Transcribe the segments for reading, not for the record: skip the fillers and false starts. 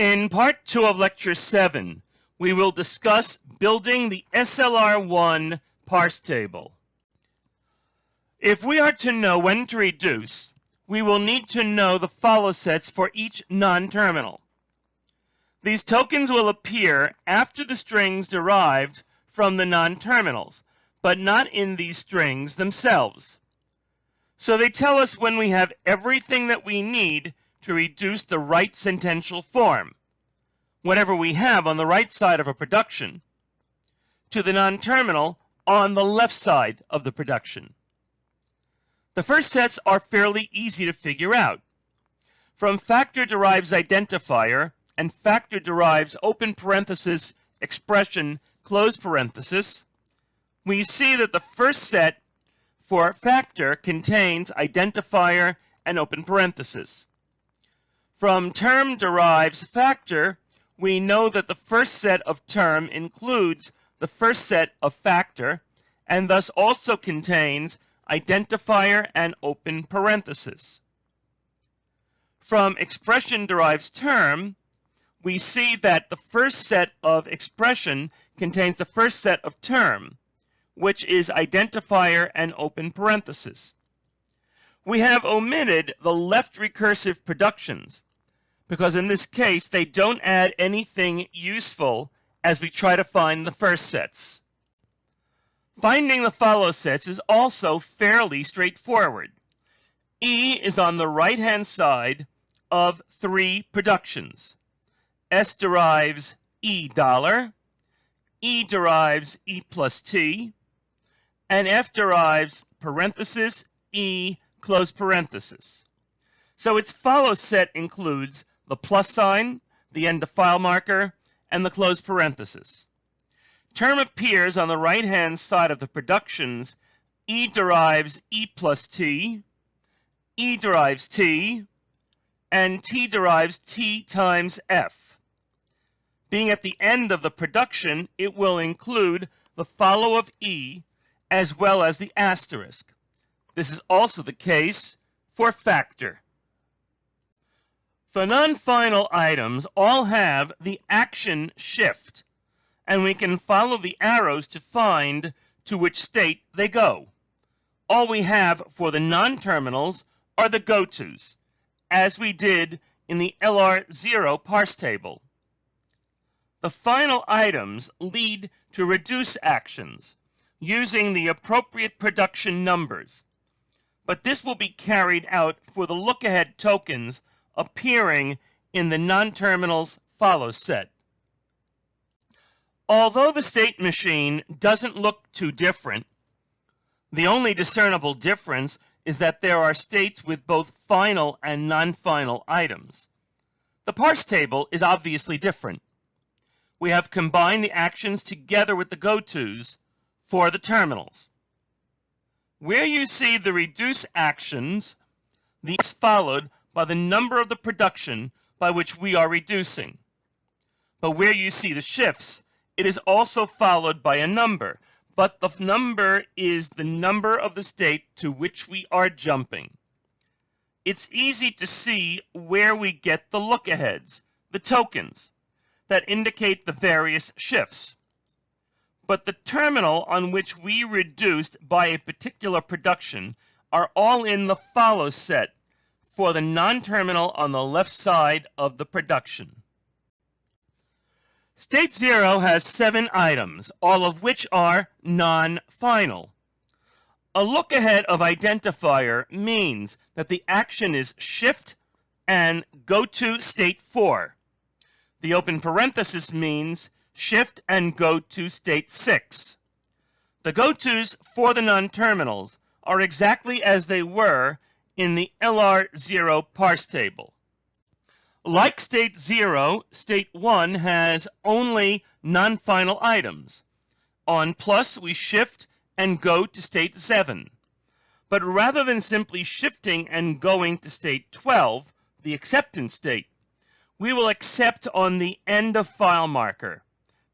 In Part 2 of Lecture 7, we will discuss building the LALR parse table. If we are to know when to reduce, we will need to know the follow sets for each non-terminal. These tokens will appear after the strings derived from the non-terminals, but not in these strings themselves. So they tell us when we have everything that we need to reduce the right sentential form, whatever we have on the right side of a production, to the non-terminal on the left side of the production. The first sets are fairly easy to figure out. From factor derives identifier and factor derives open parenthesis expression close parenthesis, we see that the first set for factor contains identifier and open parenthesis. From term derives factor, we know that the first set of term includes the first set of factor and thus also contains identifier and open parenthesis. From expression derives term, we see that the first set of expression contains the first set of term, which is identifier and open parenthesis. We have omitted the left recursive productions because in this case they don't add anything useful as we try to find the first sets. Finding the follow sets is also fairly straightforward. E is on the right-hand side of three productions. S derives E dollar, E derives E plus T, and F derives parenthesis E close parenthesis. So its follow set includes the plus sign, the end of file marker, and the close parenthesis. Term appears on the right-hand side of the productions. E derives E plus T, E derives T, and T derives T times F. Being at the end of the production, it will include the follow of E as well as the asterisk. This is also the case for factor. The non-final items all have the action shift, and we can follow the arrows to find to which state they go. All we have for the non-terminals are the go-tos, as we did in the LR0 parse table. The final items lead to reduce actions using the appropriate production numbers, but this will be carried out for the look-ahead tokens appearing in the non-terminals follow set. Although the state machine doesn't look too different, the only discernible difference is that there are states with both final and non-final items. The parse table is obviously different. We have combined the actions together with the go-tos for the terminals. Where you see the reduce actions, these followed by the number of the production by which we are reducing. But where you see the shifts, it is also followed by a number, but the number is the number of the state to which we are jumping. It's easy to see where we get the look-aheads, the tokens, that indicate the various shifts. But the terminal on which we reduced by a particular production are all in the follow set for the non-terminal on the left side of the production. State 0 has 7 items, all of which are non-final. A look-ahead of identifier means that the action is shift and go to state 4. The open parenthesis means shift and go to state 6. The go-tos for the non-terminals are exactly as they were in the LR0 parse table. Like state 0, state 1 has only non-final items. On plus, we shift and go to state 7. But rather than simply shifting and going to state 12, the acceptance state, we will accept on the end of file marker.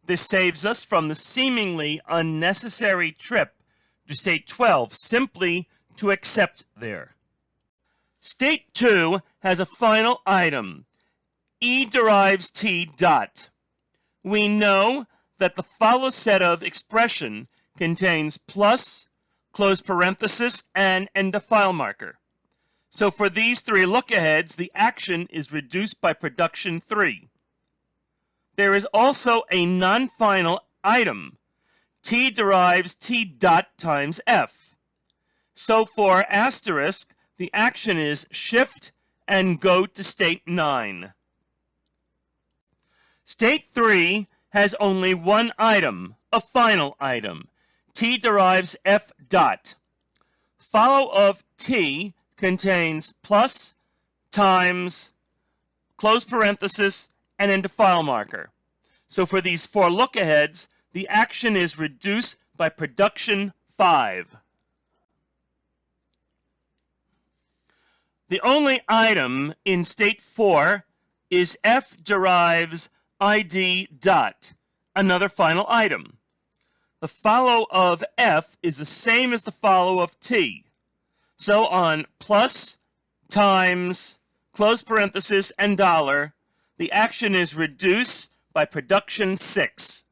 This saves us from the seemingly unnecessary trip to state 12 simply to accept there. State 2 has a final item. E derives T dot. We know that the follow set of expression contains plus, close parenthesis, and end of file marker. So for these three look-aheads, the action is reduced by production 3. There is also a non-final item. T derives T dot times F. So for asterisk, the action is shift and go to state 9. State 3 has only one item, a final item. T derives F dot. Follow of T contains plus, times, close parenthesis, and end of file marker. So for these 4 look-aheads, the action is reduced by production 5. The only item in state 4 is F derives ID dot, another final item. The follow of F is the same as the follow of T. So on plus, times, close parenthesis, and dollar, the action is reduced by production 6.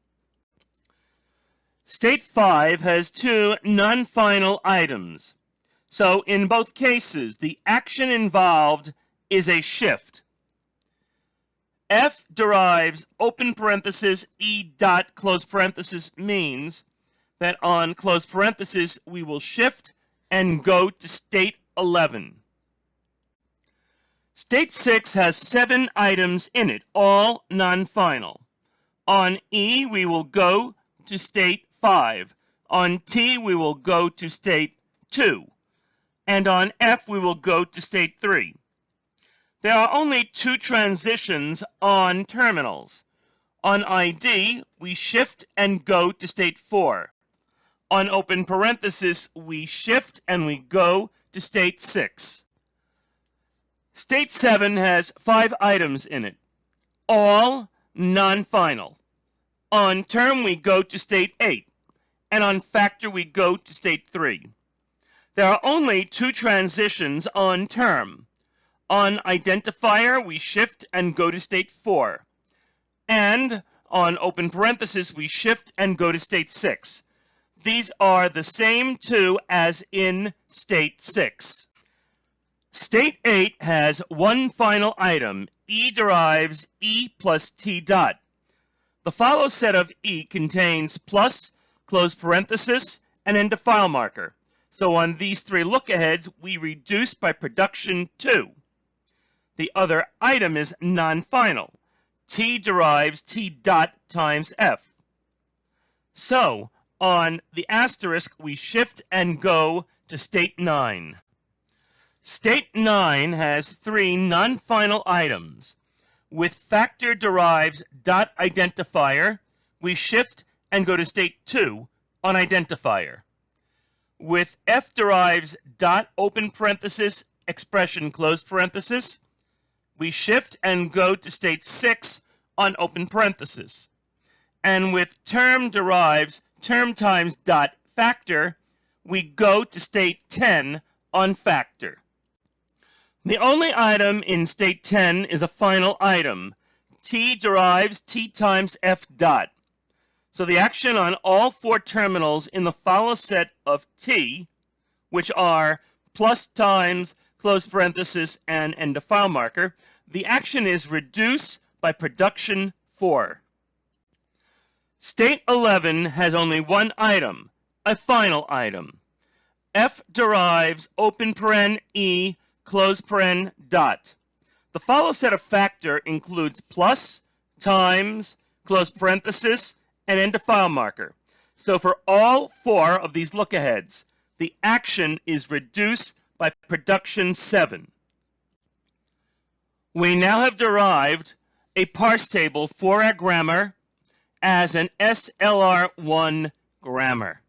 State 5 has 2 non-final items. So in both cases, the action involved is a shift. F derives open parenthesis E dot close parenthesis means that on close parenthesis we will shift and go to state 11. State 6 has 7 items in it, all non-final. On E we will go to state 5. On T we will go to state 2. And on F we will go to state 3. There are only 2 transitions on terminals. On ID, we shift and go to state 4. On open parenthesis, we shift and we go to state 6. State 7 has 5 items in it, all non-final. On term, we go to state 8, and on factor, we go to state 3. There are only 2 transitions on term. On identifier, we shift and go to state 4. And on open parenthesis, we shift and go to state 6. These are the same 2 as in state 6. State 8 has 1 final item. E derives E plus T dot. The follow set of E contains plus, close parenthesis, and end of file marker. So on these 3 look-aheads, we reduce by production 2. The other item is non-final. T derives T dot times F. So, on the asterisk, we shift and go to state 9. State 9 has 3 non-final items. With factor derives dot identifier, we shift and go to state 2 on identifier. With F derives dot open parenthesis expression close parenthesis, we shift and go to state 6 on open parenthesis. And with term derives term times dot factor, we go to state 10 on factor. The only item in state 10 is a final item. T derives T times F dot. So the action on all 4 terminals in the follow set of T, which are plus times close parenthesis and end of file marker, the action is reduced by production 4. State 11 has only 1 item, a final item. F derives open paren E close paren dot. The follow set of factor includes plus, times, close parenthesis, and end of file marker. So for all 4 of these look-aheads, the action is reduced by production 7. We now have derived a parse table for our grammar as an SLR1 grammar.